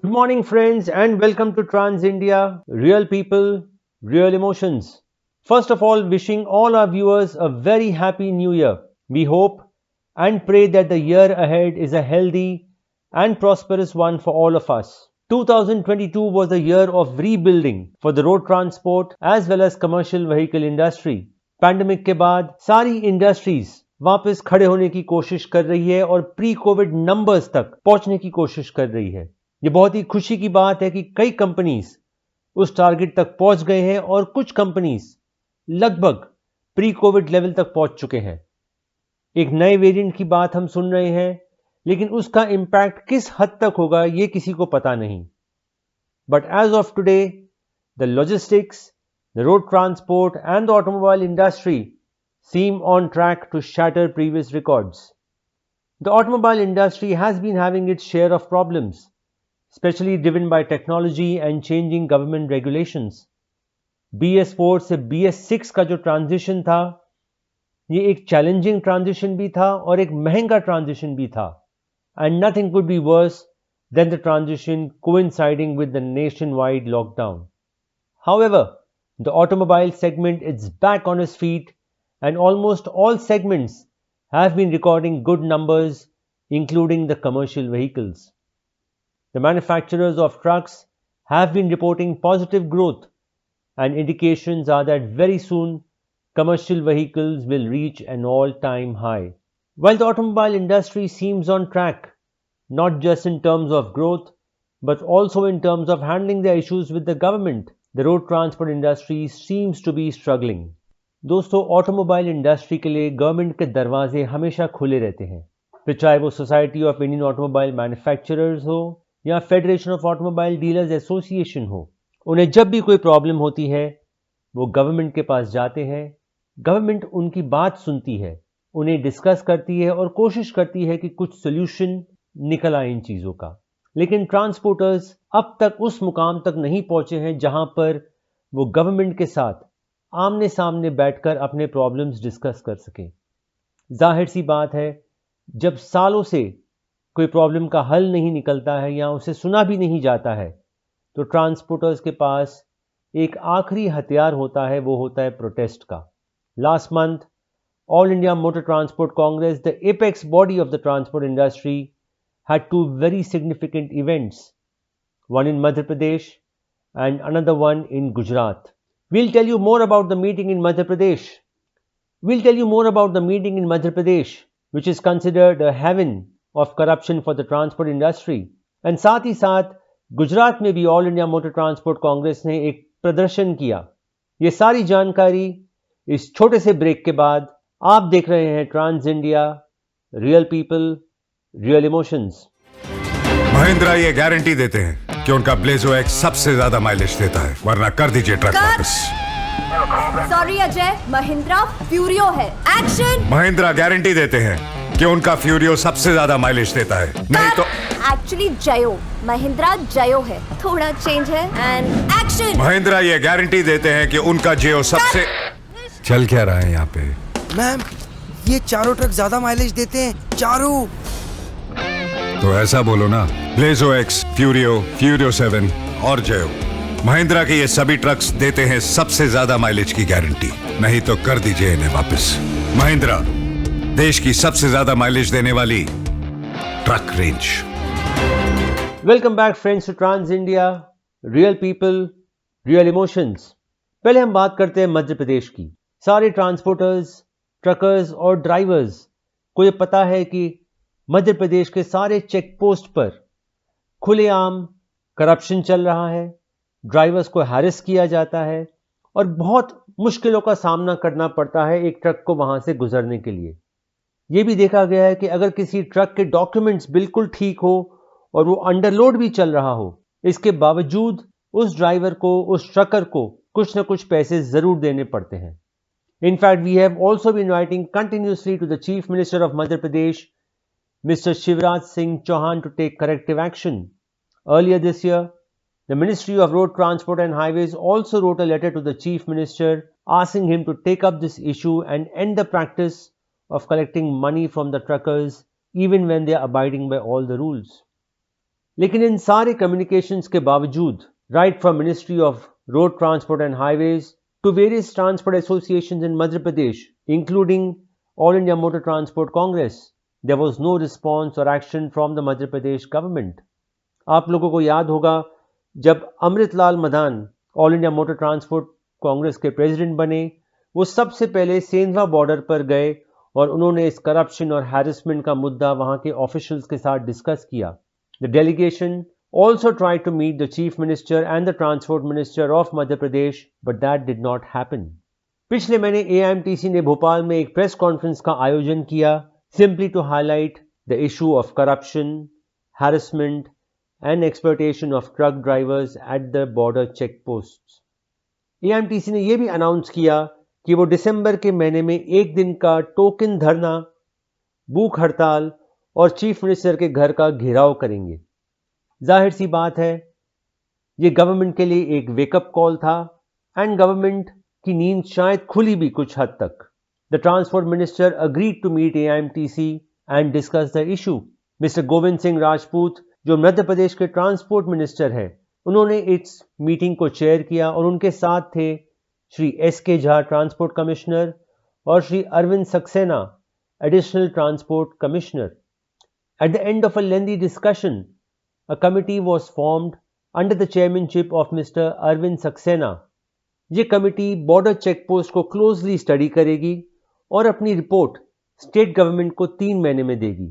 Good morning, friends, and welcome to Trans India Real People, Real Emotions. First of all, wishing all our viewers a very happy new year. We hope and pray that the year ahead is a healthy and prosperous one for all of us. 2022 was a year of rebuilding for the road transport as well as commercial vehicle industry. Pandemic के बाद सारी industries वापस खड़े होने की कोशिश कर रही है और प्री कोविड नंबर्स तक पहुंचने की कोशिश कर रही है। ये बहुत ही खुशी की बात है कि कई कंपनीज उस टारगेट तक पहुंच गए हैं और कुछ कंपनीज लगभग प्री कोविड लेवल तक पहुंच चुके हैं। एक नए वेरिएंट की बात हम सुन रहे हैं, लेकिन उसका इंपैक्ट किस हद तक होगा ये किसी को पता नहीं। But as of today the logistics, the road transport and the automobile industry seem on track to shatter previous records. The automobile industry has been having its share of problems, especially driven by technology and changing government regulations. BS4 से BS6 का जो transition था, ये एक challenging transition भी था और एक महंगा ट्रांजिशन भी था. And nothing could be worse than the transition coinciding with the nationwide lockdown. However, the automobile segment is back on its feet and almost all segments have been recording good numbers, including the commercial vehicles. The manufacturers of trucks have been reporting positive growth and indications are that very soon commercial vehicles will reach an all-time high. While the automobile industry seems on track, not just in terms of growth, but also in terms of handling the issues with the government, the road transport industry seems to be struggling. दोस्तों, automobile industry के लिए government के दरवाजे हमेशा खुले रहते हैं, फिर चाहे वो society of Indian automobile manufacturers हो या federation of automobile dealers association हो। उन्हें जब भी कोई प्रॉब्लम होती है वो गवर्नमेंट के पास जाते हैं, गवर्नमेंट उनकी बात सुनती है, उन्हें डिस्कस करती है और कोशिश करती है कि कुछ सोल्यूशन निकल आए इन चीज़ों का। लेकिन ट्रांसपोर्टर्स अब तक उस मुकाम तक नहीं पहुंचे हैं जहां पर वो गवर्नमेंट के साथ आमने सामने बैठकर अपने प्रॉब्लम्स डिस्कस कर सकें। जाहिर सी बात है, जब सालों से कोई प्रॉब्लम का हल नहीं निकलता है या उसे सुना भी नहीं जाता है, तो ट्रांसपोर्टर्स के पास एक आखिरी हथियार होता है, वो होता है प्रोटेस्ट का। Last month all India motor transport Congress, the apex body of the transport industry, had two very significant events, one in Madhya Pradesh and another one in Gujarat. We'll tell you more about the meeting in Madhya Pradesh. Which is considered a heaven of corruption for the transport industry. And साथ ही साथ गुजरात में भी all India motor transport Congress ने एक प्रदर्शन किया। ये सारी जानकारी इस छोटे से ब्रेक के बाद आप देख रहे हैं Trans India real people real emotions. Mahindra ये गारंटी देते हैं कि उनका ब्लेजो एक्स सबसे ज्यादा माइलेज देता है, वरना कर दीजिए ट्रक वापस। सॉरी अजय, महिंद्रा फ्यूरियो है। एक्शन। महिंद्रा गारंटी देते हैं कि उनका फ्यूरियो सबसे ज्यादा माइलेज देता है, नहीं तो एक्चुअली जयो, महिंद्रा जयो है, थोड़ा चेंज है। And action. महिंद्रा ये गारंटी देते हैं कि उनका जियो सबसे चल क्या रहा है यहाँ पे? मैम, ये चारों ट्रक ज्यादा माइलेज देते हैं, चारों। तो ऐसा बोलो ना, ब्लेजो एक्स, फ्यूरियो, फ्यूरियो 7 और जयो। महिंद्रा के ये सभी ट्रक्स देते हैं सबसे ज्यादा माइलेज की गारंटी, नहीं तो कर दीजिए इन्हें वापस। महिंद्रा, देश की सबसे ज्यादा माइलेज देने वाली truck range. Welcome back friends to Trans India real people real emotions. पहले हम बात करते हैं मध्य प्रदेश की। सारे ट्रांसपोर्टर्स, ट्रकर्स और ड्राइवर्स को ये पता है कि मध्य प्रदेश के सारे चेक पोस्ट पर खुलेआम करप्शन चल रहा है, ड्राइवर्स को हैरेस किया जाता है और बहुत मुश्किलों का सामना करना पड़ता है एक ट्रक को वहां से गुजरने के लिए। यह भी देखा गया है कि अगर किसी ट्रक के डॉक्यूमेंट्स बिल्कुल ठीक हो और वो अंडरलोड भी चल रहा हो, इसके बावजूद उस ड्राइवर को, उस ट्रकर को कुछ ना कुछ पैसे जरूर देने पड़ते हैं। In fact, we have also been writing continuously to the Chief Minister of Madhya Pradesh, Mr. Shivraj Singh Chauhan, to take corrective action. Earlier this year, the Ministry of Road Transport and Highways also wrote a letter to the Chief Minister asking him to take up this issue and end the practice of collecting money from the truckers even when they are abiding by all the rules. लेकिन इन सारे communications के बावजूद right from ministry of road transport and highways to various transport associations in Madhya Pradesh, including All India Motor Transport Congress, there was no response or action from the Madhya Pradesh government. आप लोगों को याद होगा जब Amritlal Madan all India motor transport Congress के president बने, वो सबसे पहले सेंधवा बॉर्डर पर गए और उन्होंने इस करप्शन और हैरेसमेंट का मुद्दा वहां के ऑफिशियल्स के साथ डिस्कस किया. The delegation also tried to meet the Chief Minister and the Transport Minister of Madhya Pradesh, but that did not happen. पिछले महीने AIMTC ने भोपाल में एक प्रेस कॉन्फ्रेंस का आयोजन किया simply to highlight the issue of corruption, harassment and exploitation of truck drivers at the border checkposts. AIMTC ने यह भी अनाउंस किया कि वो दिसंबर के महीने में एक दिन का टोकन धरना, भूख हड़ताल और चीफ मिनिस्टर के घर का घेराव करेंगे. जाहिर सी बात है ये गवर्नमेंट के लिए एक वेकअप कॉल था एंड गवर्नमेंट की नींद शायद खुली भी कुछ हद तक. The transport minister agreed to meet AIMTC and discuss the issue. Mister Govind Singh Rajput जो मध्य प्रदेश के ट्रांसपोर्ट मिनिस्टर हैं, उन्होंने इस मीटिंग को चेयर किया और उनके साथ थे Shri SK Jha transport commissioner और Shri Arvind Saxena additional transport commissioner. At the end of a lengthy discussion a committee was formed under the chairmanship of Mr. Arvind Saxena. ये कमिटी बॉर्डर चेक पोस्ट को क्लोजली स्टडी करेगी और अपनी रिपोर्ट स्टेट गवर्नमेंट को 3 महीने में देगी.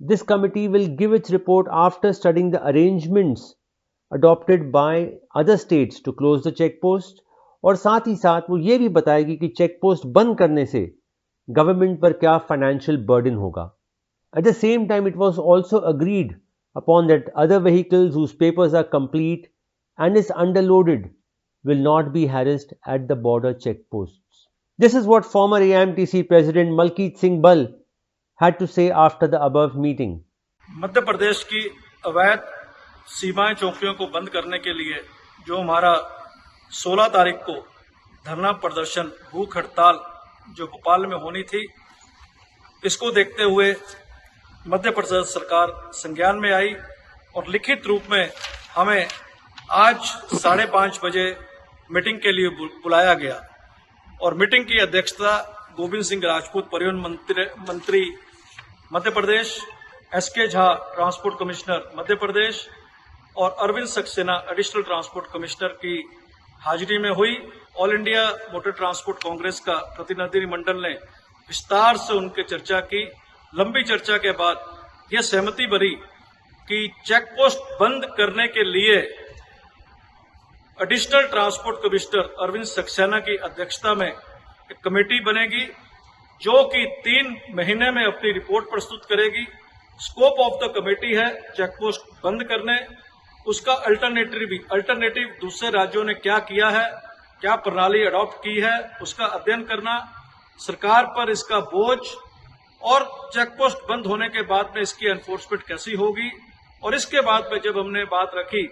This committee will give its report after studying the arrangements adopted by other states to close the check post, और साथ ही साथ वो ये भी बताएगी कि चेक पोस्ट बंद करने से गवर्नमेंट पर क्या फाइनेंशियल बर्डन होगा. At the same time it was also agreed upon that other vehicles whose papers are complete and is underloaded will not be harassed at the border checkposts. This is what former AIMTC President Malkeet Singh Bal had to say after the above meeting. Madhya Pradesh की अवैध सीमाएं चौकियों को बंद करने के लिए जो हमारा 16 तारीख को धरना प्रदर्शन, भूख हड़ताल जो भोपाल में होनी थी, इसको देखते हुए मध्य प्रदेश सरकार संज्ञान में आई और लिखित रूप में हमें आज 5:30 बजे मीटिंग के लिए बुलाया गया. और मीटिंग की अध्यक्षता गोविंद सिंह राजपूत परिवहन मंत्री Madhya Pradesh, SK Jha transport commissioner Madhya Pradesh और Arvind Saxena additional transport commissioner की हाजिरी में हुई. All India motor transport congress का प्रतिनिधि मंडल ने विस्तार से उनके चर्चा की. लंबी चर्चा के बाद यह सहमति बनी कि चेक पोस्ट बंद करने के लिए additional transport commissioner Arvind Saksena की अध्यक्षता में एक कमेटी बनेगी जो कि 3 महीने में अपनी रिपोर्ट प्रस्तुत करेगी. स्कोप ऑफ द कमेटी है चेक पोस्ट बंद करने, उसका अल्टरनेटिव दूसरे राज्यों ने क्या किया है, क्या प्रणाली अडॉप्ट की है, उसका अध्ययन करना, सरकार पर इसका बोझ और चेक पोस्ट बंद होने के बाद में इसकी एनफोर्समेंट कैसी होगी. और इसके बाद में जब हमने बात रखी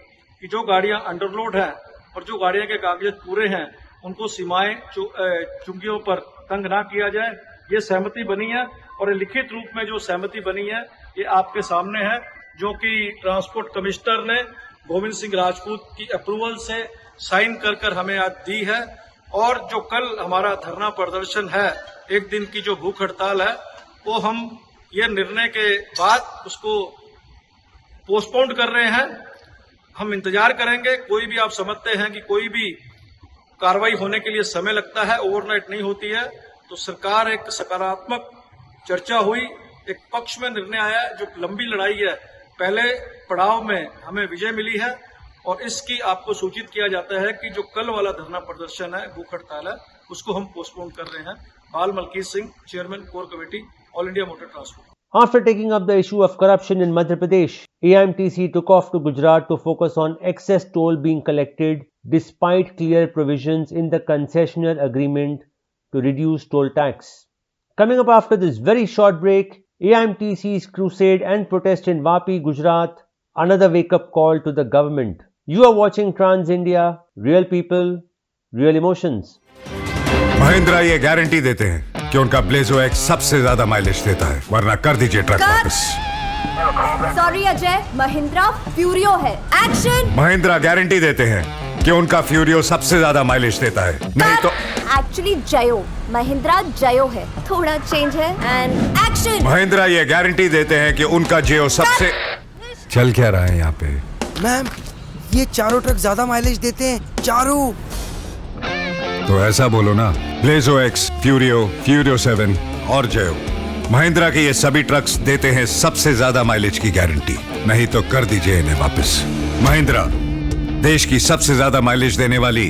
कि जो गाड़ियां अंडरलोड हैं और जो गाड़ियां के कागजात पूरे हैं उनको सीमाएं चुंगियों पर तंग ना किया जाए, ये सहमति बनी है. और लिखित रूप में जो सहमति बनी है ये आपके सामने है, जो कि ट्रांसपोर्ट कमिश्नर ने गोविंद सिंह राजपूत की अप्रूवल से साइन कर हमें आज दी है. और जो कल हमारा धरना प्रदर्शन है, एक दिन की जो भूख हड़ताल है, वो हम ये निर्णय के बाद उसको पोस्टपोन कर रहे हैं. हम इंतजार करेंगे. कोई भी आप समझते हैं कि कोई भी कार्रवाई होने के लिए समय लगता है, ओवरनाइट नहीं होती है. तो सरकार एक सकारात्मक चर्चा हुई, एक पक्ष में निर्णय आया. जो लंबी लड़ाई है, पहले पड़ाव में हमें विजय मिली है और इसकी आपको सूचित किया जाता है कि जो कल वाला धरना प्रदर्शन है, भूख हड़ताल है, उसको हम पोस्टपोन कर रहे हैं. Bal Malkit Singh, chairman core committee, all India motor transport. After taking up the issue of corruption in Madhya Pradesh, AIMTC took off to Gujarat to focus on excess toll being collected despite clear provisions in the concessionaire agreement to reduce toll tax. Coming up after this very short break, AIMTC's crusade and protest in Vapi, Gujarat, another wake-up call to the government. You are watching Trans India, real people, real emotions. Mahindra ये guarantee देते हैं कि उनका Blazo x सबसे ज्यादा mileage देता है, वरना कर दीजिए ट्रक वापस. सॉरी अजय, महिंद्रा फ्यूरियो है। एक्शन। महिंद्रा गारंटी देते हैं कि उनका फ्यूरियो सबसे ज्यादा माइलेज देता है, नहीं तो एक्चुअली जयो, महिंद्रा जयो है, थोड़ा चेंज है। And action. महिंद्रा ये गारंटी देते हैं कि उनका जियो सबसे। चल क्या रहा है यहाँ पे? मैम, ये चारों ट्रक ज्यादा माइलेज देते हैं, चारों। तो ऐसा बोलो ना, ब्लेजो एक्स, फ्यूरियो, फ्यूरियो 7 और जयो। महिंद्रा के ये सभी ट्रक्स देते हैं सबसे ज्यादा माइलेज की गारंटी, नहीं तो कर दीजिए इन्हें वापस। महिंद्रा, देश की सबसे ज्यादा माइलेज देने वाली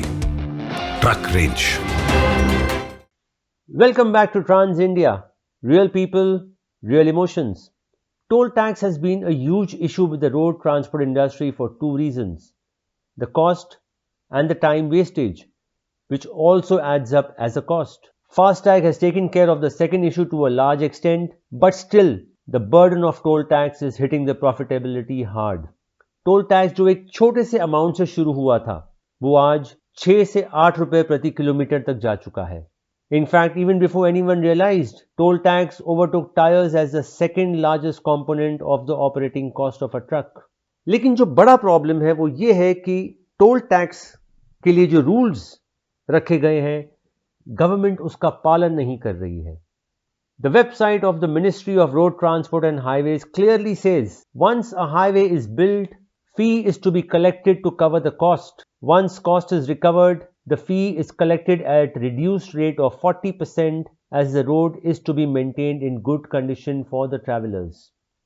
truck range. Welcome back to Trans India. Real people, real emotions. Toll tax has been a huge issue with the road transport industry for two reasons: the cost and the time wastage, which also adds up as a cost. FASTag has taken care of the second issue to a large extent, but still the burden of toll tax is hitting the profitability hard. Toll tax जो एक छोटे से amount से शुरू हुआ था, वो आज 6 से 8 रुपए प्रति किलोमीटर तक जा चुका है. In fact, even before anyone realized, toll tax overtook tires as the second largest component of the operating cost of a truck. लेकिन जो बड़ा प्रॉब्लम है वो ये है कि टोल टैक्स के लिए जो रूल्स रखे गए हैं, गवर्नमेंट उसका पालन नहीं कर रही है. The website of the Ministry of Road Transport and Highways clearly says, once a highway is built, fee is to be collected to cover the cost. Once cost is recovered, the fee is collected at reduced rate of 40% as the road is to be maintained in good condition for the travelers.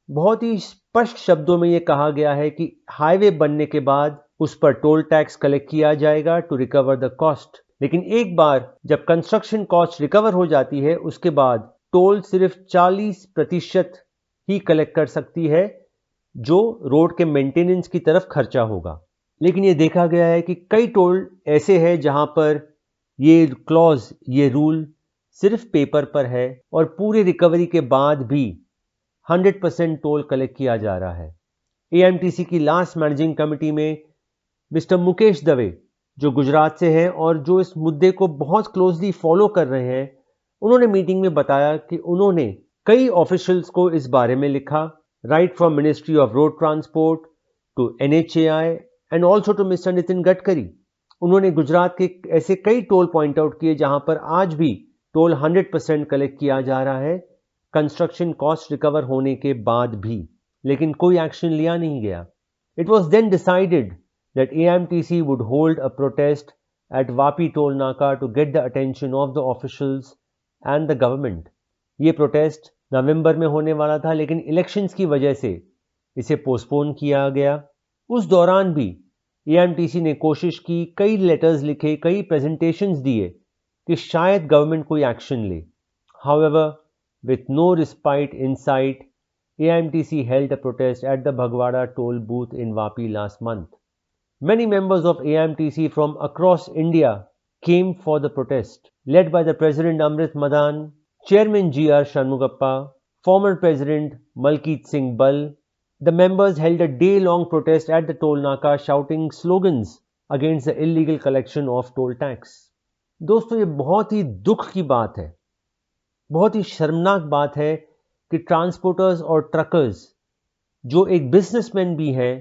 बहुत ही स्पष्ट शब्दों में ये कहा गया है कि highway बनने के बाद उस पर टोल टैक्स कलेक्ट किया जाएगा टू रिकवर द कॉस्ट. लेकिन एक बार जब कंस्ट्रक्शन कॉस्ट रिकवर हो जाती है, उसके बाद टोल सिर्फ 40% ही कलेक्ट कर सकती है जो रोड के मेंटेनेंस की तरफ खर्चा होगा. लेकिन ये देखा गया है कि कई टोल ऐसे हैं जहां पर ये क्लॉज, ये रूल सिर्फ पेपर पर है और पूरी रिकवरी के बाद भी 100% टोल कलेक्ट किया जा रहा है. एएमटीसी की लास्ट मैनेजिंग कमेटी में मिस्टर मुकेश दवे, जो गुजरात से हैं और जो इस मुद्दे को बहुत क्लोजली फॉलो कर रहे हैं, उन्होंने मीटिंग में बताया कि उन्होंने कई ऑफिशियल्स को इस बारे में लिखा, write from ministry of road transport to NHAI and also to mister Nitin Gadkari. उन्होंने गुजरात के ऐसे कई टोल पॉइंट आउट किए जहां पर आज भी टोल 100% कलेक्ट किया जा रहा है कंस्ट्रक्शन कॉस्ट रिकवर होने के बाद भी, लेकिन कोई एक्शन लिया नहीं गया. It was then decided that AMTC would hold a protest at Vapi toll naka to get the attention of the officials and the government. ये प्रोटेस्ट नवंबर में होने वाला था, लेकिन इलेक्शंस की वजह से इसे पोस्टपोन किया गया. उस दौरान भी AMTC ने कोशिश की, कई लेटर्स लिखे, कई प्रेजेंटेशंस दिए कि शायद गवर्नमेंट कोई एक्शन ले. However, with no respite in sight, AMTC held a protest at the Bhagwada toll booth in Vapi last month. Many members of AMTC from across India came for the protest, led by the President Amrit Madan, Chairman G.R. Shanmugappa, former President Malkeet Singh Bal. The members held a day-long protest at the toll naka shouting slogans against the illegal collection of toll tax. दोस्तों, ये बहुत ही दुख की बात है, बहुत ही शर्मनाक बात है कि ट्रांसपोर्टर्स और ट्रकर्स जो एक बिजनेसमैन भी हैं,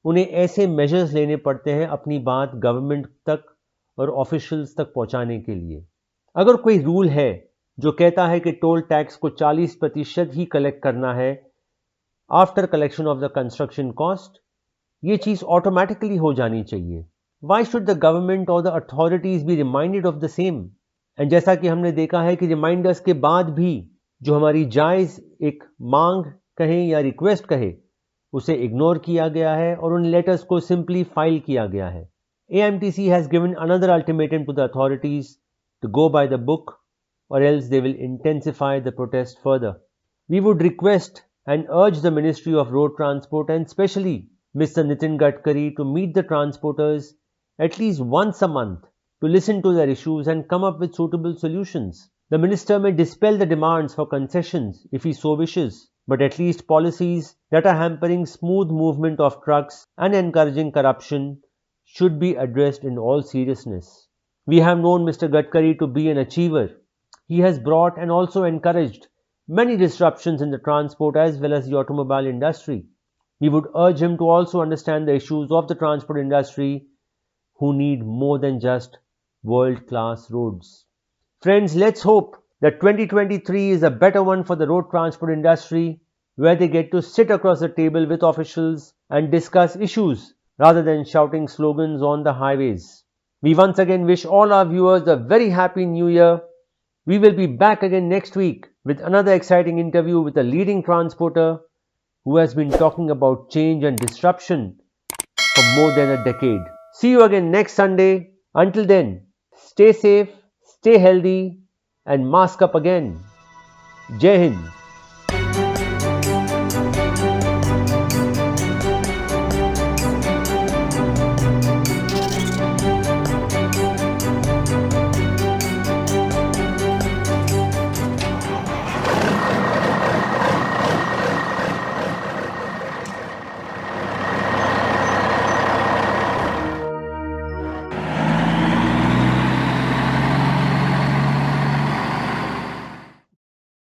उन्हें ऐसे मेजर्स लेने पड़ते हैं अपनी बात गवर्नमेंट तक और ऑफिशियल्स तक पहुंचाने के लिए. अगर कोई रूल है जो कहता है कि टोल टैक्स को 40% ही कलेक्ट करना है after collection of the construction cost, ये चीज ऑटोमेटिकली हो जानी चाहिए. वाई शुड द गवर्नमेंट और the authorities be reminded of the same? And जैसा कि हमने देखा है कि रिमाइंडर्स के बाद भी जो हमारी जायज एक मांग कहें या रिक्वेस्ट कहे, उसे इग्नोर किया गया है और उन लेटर्स को सिंपली फाइल किया गया है. AMTC has given another ultimatum to the authorities to go by the book or else they will intensify the protest further. We would request and urge the Ministry of Road Transport and especially Mr. Nitin Gadkari to meet the transporters at least once a month to listen to their issues and come up with suitable solutions. The minister may dispel the demands for concessions if he so wishes, but at least policies that are hampering smooth movement of trucks and encouraging corruption should be addressed in all seriousness. We have known Mr. Gadkari to be an achiever. He has brought and also encouraged many disruptions in the transport as well as the automobile industry. We would urge him to also understand the issues of the transport industry, who need more than just world-class roads. Friends, let's hope that 2023 is a better one for the road transport industry, where they get to sit across the table with officials and discuss issues rather than shouting slogans on the highways. We once again wish all our viewers a very happy new year. We will be back again next week with another exciting interview with a leading transporter who has been talking about change and disruption for more than a decade. See you again next Sunday. Until then, stay safe, stay healthy, and mask up again. Jai Hind.